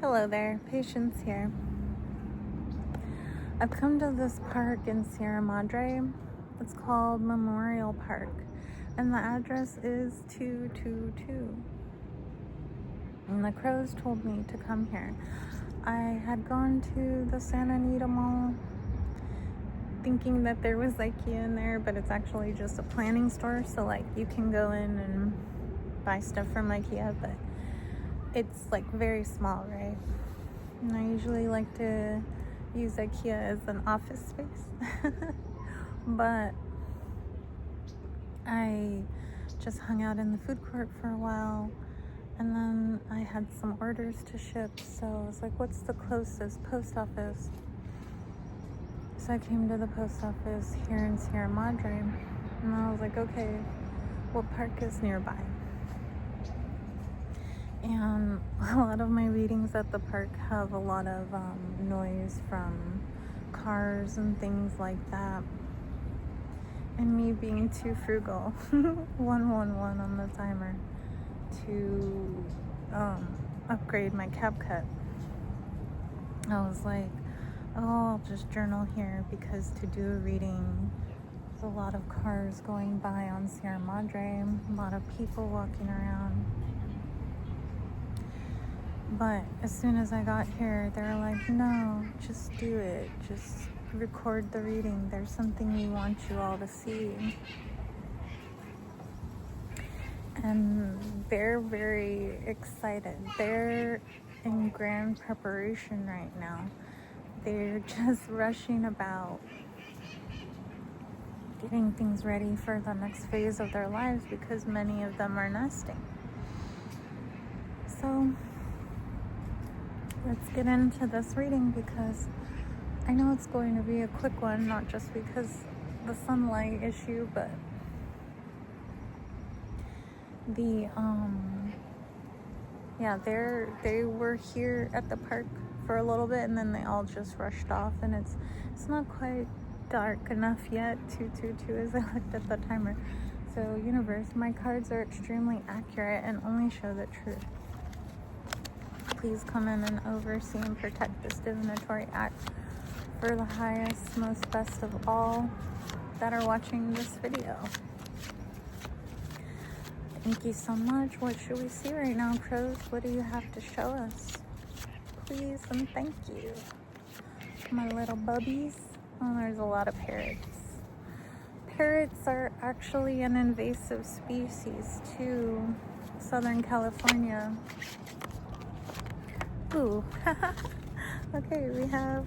Hello there, Patience here. I've come to this park in Sierra Madre. It's called Memorial Park, and the address is 222. And the crows told me to come here. I had gone to the Santa Anita Mall thinking that there was IKEA in there, but it's actually just a planning store, so like you can go in and buy stuff from IKEA, but it's like very small, right? And I usually like to use IKEA as an office space. But I just hung out in the food court for a while, and then I had some orders to ship, so I was like, what's the closest post office? So I came to the post office here in Sierra Madre, and I was like, okay, what park is nearby? And a lot of my readings at the park have a lot of noise from cars and things like that. And me being too frugal, 111 on the timer, to upgrade my CapCut. I was like, oh, I'll just journal here, because to do a reading, there's a lot of cars going by on Sierra Madre, a lot of people walking around. But as soon as I got here, they were like, no, just do it. Just record the reading. There's something we want you all to see. And they're very excited. They're in grand preparation right now. They're just rushing about getting things ready for the next phase of their lives, because many of them are nesting. So let's get into this reading, because I know it's going to be a quick one, not just because the sunlight issue, but the they were here at the park for a little bit, and then they all just rushed off, and it's not quite dark enough yet. 222 as I looked at the timer. So universe, my cards are extremely accurate and only show the truth. Please come in and oversee and protect this divinatory act for the highest, most best of all that are watching this video. Thank you so much. What should we see right now, crows? What do you have to show us? Please and thank you. My little bubbies. Oh, there's a lot of parrots. Parrots are actually an invasive species to Southern California. Ooh. Okay, we have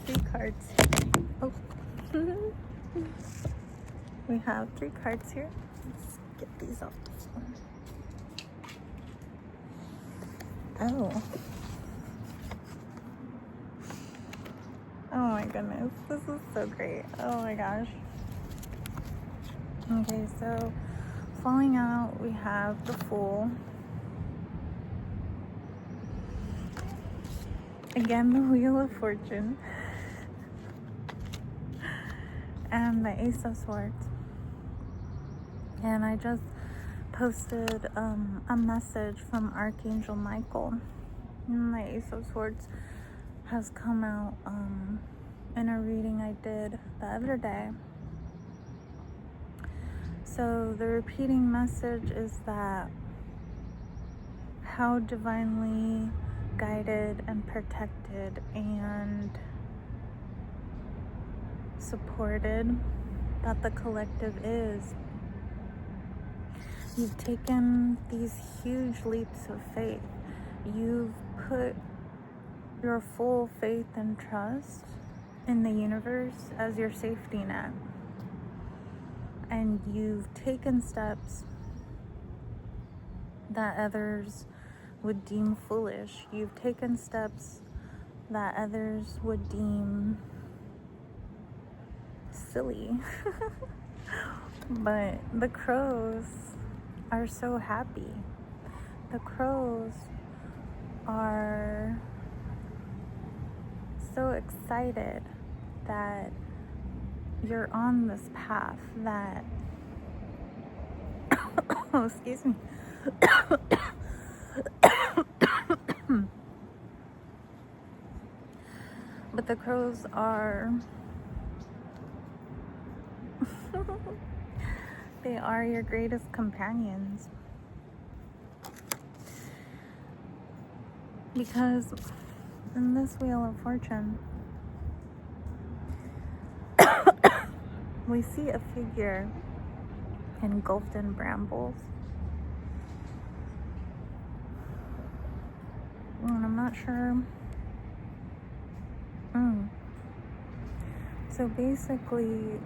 3 cards here. Oh. We have 3 cards here. Let's get these off the floor. Oh. Oh my goodness. This is so great. Oh my gosh. Okay, so falling out, we have the Fool. Again, the Wheel of Fortune. And the Ace of Swords. And I just posted a message from Archangel Michael. And the Ace of Swords has come out in a reading I did the other day. So the repeating message is that how divinely guided and protected and supported that the collective is. You've taken these huge leaps of faith. You've put your full faith and trust in the universe as your safety net. And you've taken steps that others would deem foolish. You've taken steps that others would deem silly. But the crows are so happy. The crows are so excited that you're on this path, that oh, excuse me. the crows are they are your greatest companions, because in this Wheel of Fortune we see a figure engulfed in brambles, and I'm not sure. So basically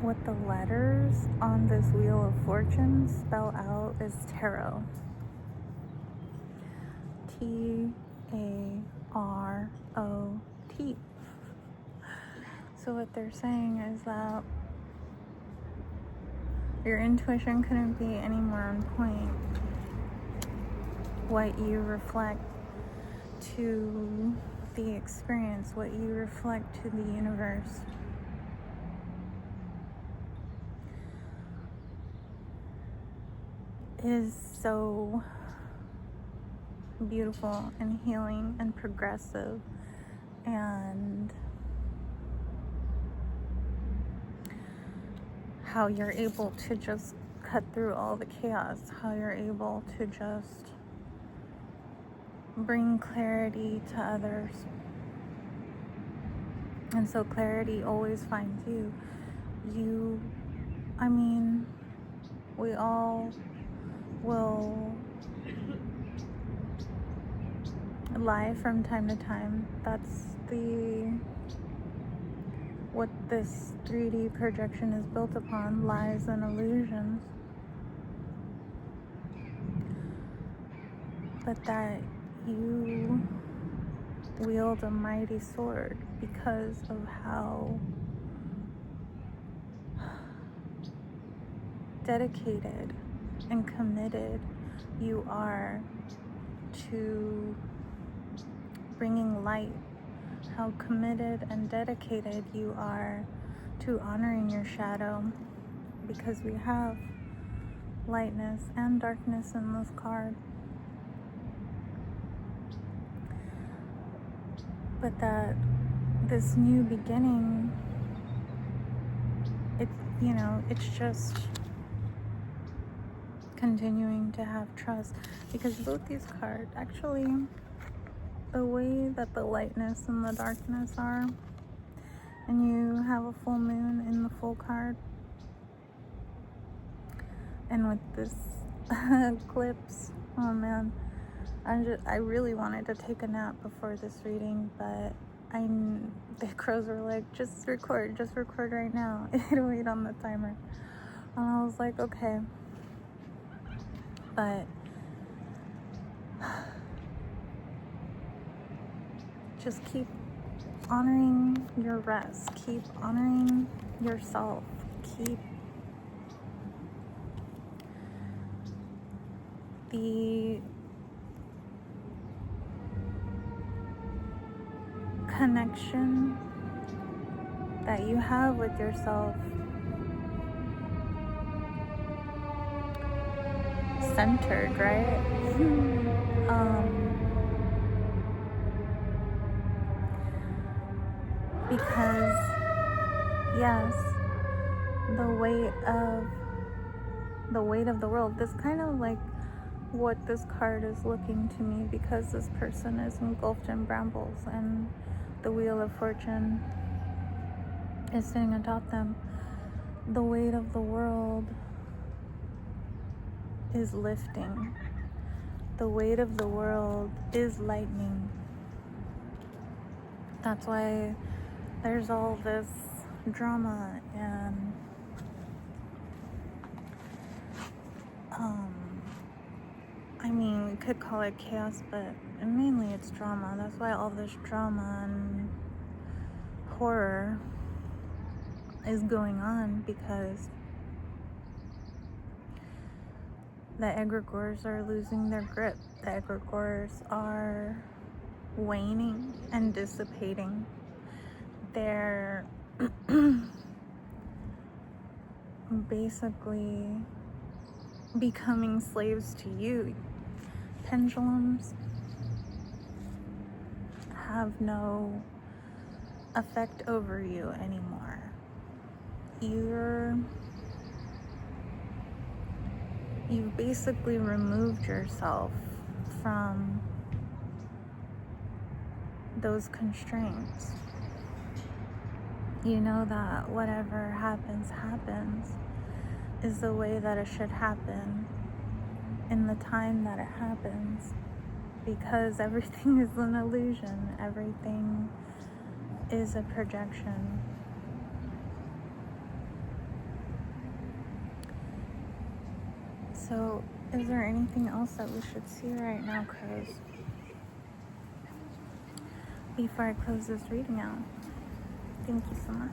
what the letters on this Wheel of Fortune spell out is tarot. Tarot. So what they're saying is that your intuition couldn't be any more on point. What you reflect to the experience, what you reflect to the universe. Is so beautiful and healing and progressive, and how you're able to just cut through all the chaos, how you're able to just bring clarity to others. And so clarity always finds you. We all will lie from time to time. That's what this 3D projection is built upon, lies and illusions. But that you wield a mighty sword because of how dedicated and committed you are to bringing light, how committed and dedicated you are to honoring your shadow, because we have lightness and darkness in this card. But that this new beginning, it's just continuing to have trust, because both these cards, actually, the way that the lightness and the darkness are, and you have a full moon in the full card, and with this eclipse, oh man, I really wanted to take a nap before this reading, but the crows were like, just record right now. 808 on the timer. And I was like, okay. But just keep honoring your rest, keep honoring yourself, keep the connection that you have with yourself centered, right? Because yes, the weight of the world, this kind of like what this card is looking to me, because this person is engulfed in brambles and the Wheel of Fortune is sitting atop them. The weight of the world is lifting. The weight of the world is lightening. That's why there's all this drama and you could call it chaos, but mainly it's drama. That's why all this drama and horror is going on, because the egregores are losing their grip. The egregores are waning and dissipating. They're basically becoming slaves to you. Pendulums have no effect over you anymore. You've basically removed yourself from those constraints. You know that whatever happens is the way that it should happen in the time that it happens, because everything is an illusion. Everything is a projection. So, is there anything else that we should see right now, crows? Before I close this reading out. Thank you so much.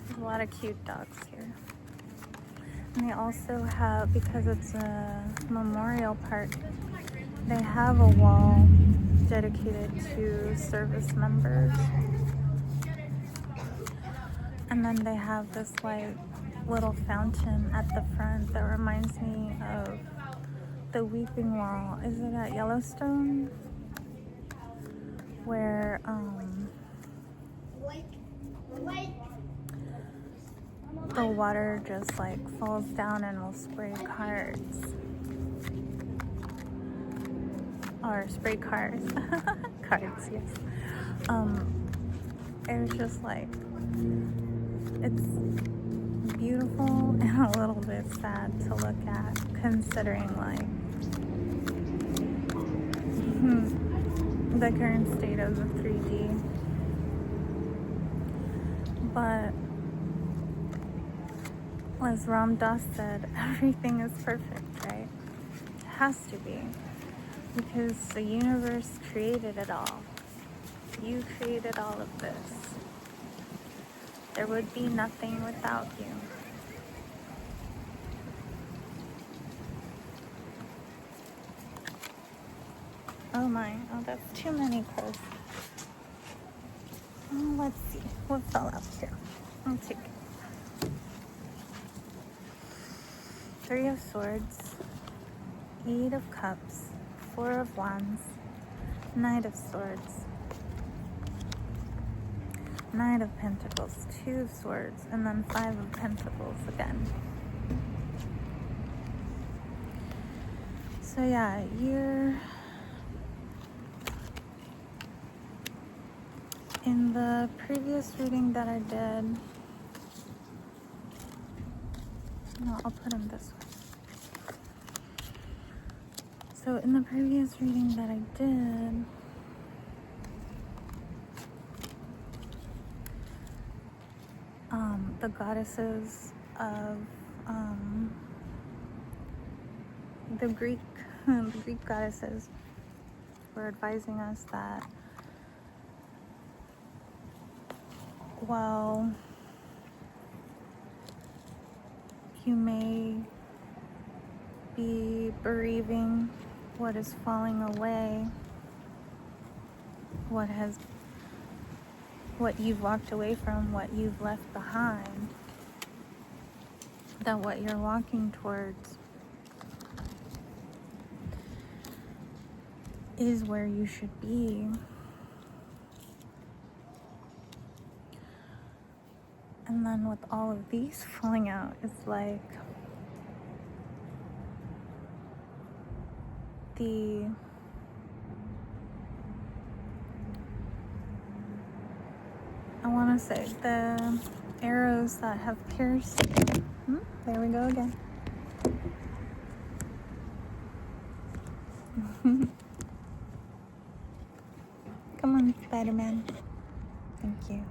There's a lot of cute dogs here. And they also have, because it's a memorial park, they have a wall dedicated to service members. And then they have this like little fountain at the front that reminds me of the Weeping Wall. Is it at Yellowstone? Where the water just like falls down and will spray cars. Or spray cars. Cards, yes. It was just like, it's beautiful and a little bit sad to look at, considering like the current state of the 3D. But as Ram Dass said, everything is perfect, right? It has to be, because the universe created it all. You created all of this. There would be nothing without you. Oh my, oh that's too many crows. Oh, let's see, what fell out here? I'll take it. 3 of Swords, 8 of Cups, 4 of Wands, Knight of Swords, Knight of Pentacles, 2 of Swords, and then 5 of Pentacles again. So yeah, you're in the previous reading that I did. No, I'll put them this way. So in the previous reading that I did, the goddesses of the Greek goddesses were advising us that while you may be bereaving what is falling away, what you've walked away from, what you've left behind, that what you're walking towards is where you should be. And then with all of these falling out, it's like I want to say the arrows that have pierced. There we go again. Come on, Spider-Man. Thank you.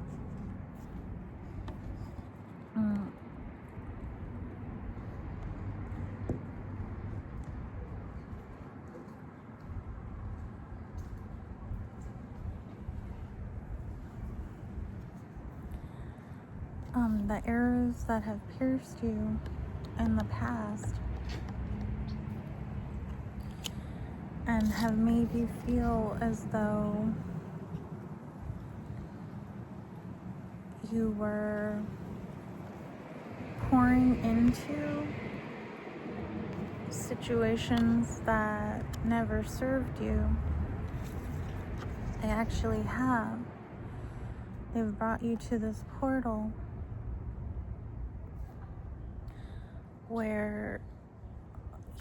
The arrows that have pierced you in the past and have made you feel as though you were pouring into situations that never served you, they actually have. They've brought you to this portal where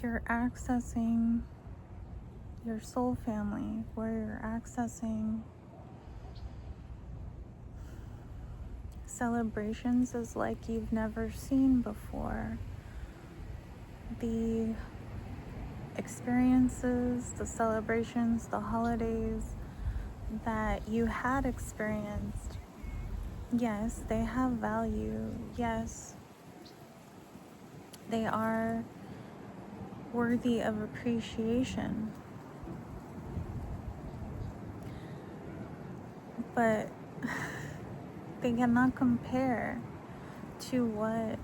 you're accessing your soul family, where you're accessing celebrations is like you've never seen before. The experiences, the celebrations, the holidays that you had experienced, yes, they have value. Yes, they are worthy of appreciation. But they cannot compare to what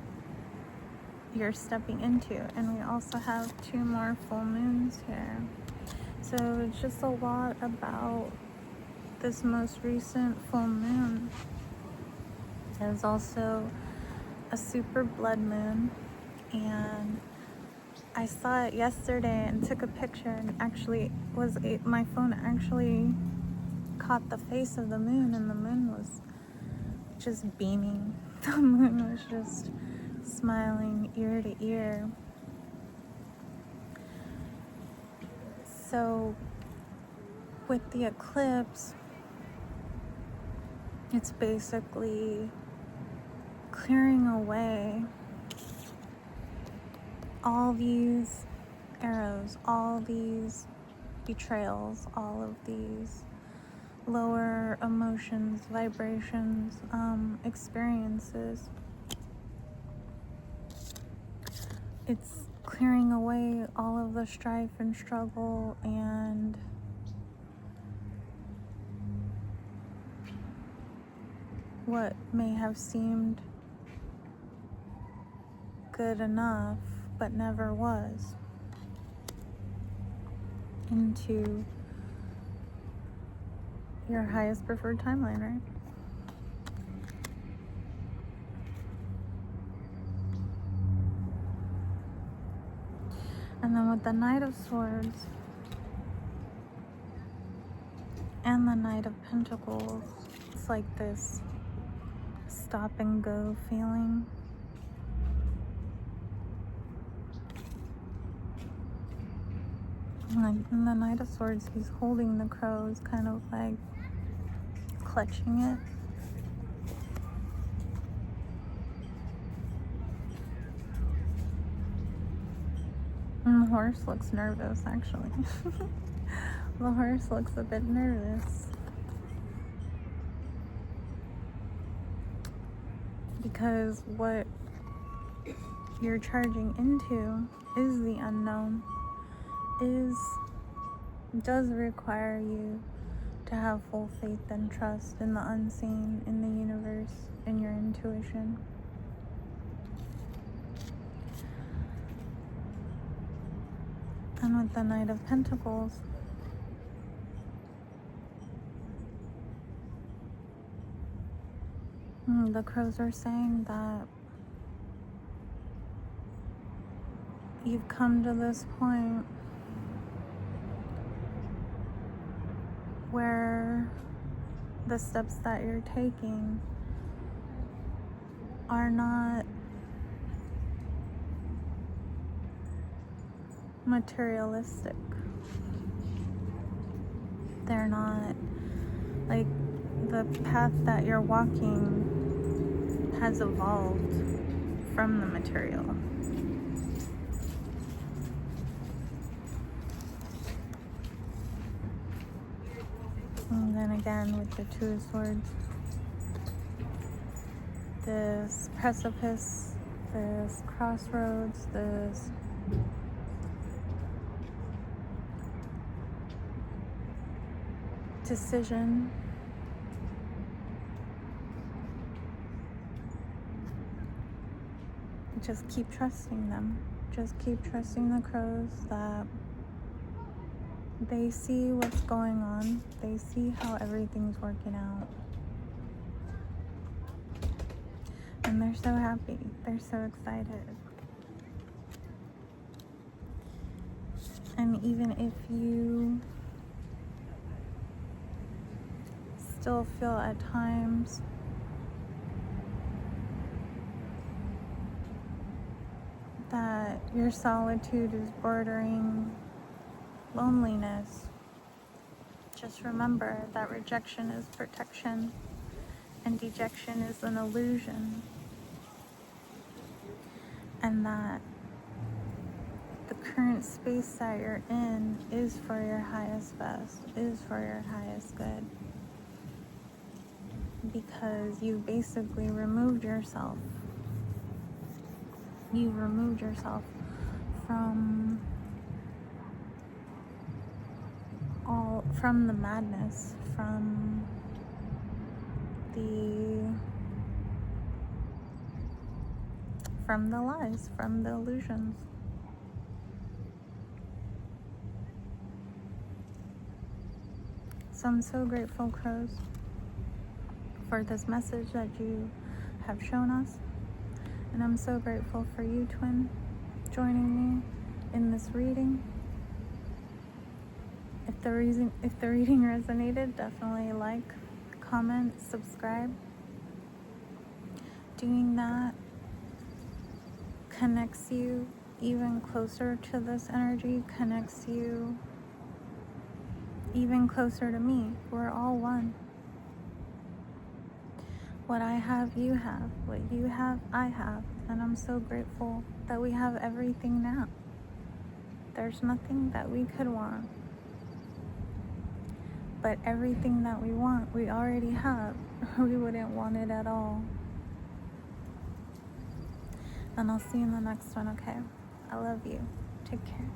you're stepping into. And we also have 2 more full moons here. So it's just a lot about this most recent full moon. There's also a super blood moon, and I saw it yesterday and took a picture, and my phone actually caught the face of the moon, and the moon was just beaming. The moon was just smiling ear to ear. So with the eclipse, it's basically clearing away all these arrows, all these betrayals, all of these lower emotions, vibrations, experiences. It's clearing away all of the strife and struggle and what may have seemed good enough but never was into your highest preferred timeline, right? And then with the Knight of Swords and the Knight of Pentacles, it's like this stop and go feeling. And the Knight of Swords, he's holding the crows, kind of like clutching it. And the horse looks nervous, actually. The horse looks a bit nervous. Because what you're charging into is the unknown. Does require you to have full faith and trust in the unseen, in the universe, in your intuition. And with the Knight of Pentacles, the crows are saying that you've come to this point where the steps that you're taking are not materialistic. They're not like the path that you're walking has evolved from the material. And then again with the Two of Swords, this precipice, this crossroads, this decision. Just keep trusting them. Just keep trusting the crows that they see what's going on. They see how everything's working out. And they're so happy. They're so excited. And even if you still feel at times that your solitude is bordering loneliness, just remember that rejection is protection and dejection is an illusion, and that the current space that you're in is for your highest best, is for your highest good, because you basically removed yourself. You removed yourself from the madness, from the lies, from the illusions. So I'm so grateful, crows, for this message that you have shown us. And I'm so grateful for you, twin, joining me in this reading. If the reading resonated, definitely like, comment, subscribe. Doing that connects you even closer to this energy, connects you even closer to me. We're all one. What I have, you have. What you have, I have. And I'm so grateful that we have everything now. There's nothing that we could want. But everything that we want, we already have. We wouldn't want it at all. And I'll see you in the next one, okay? I love you. Take care.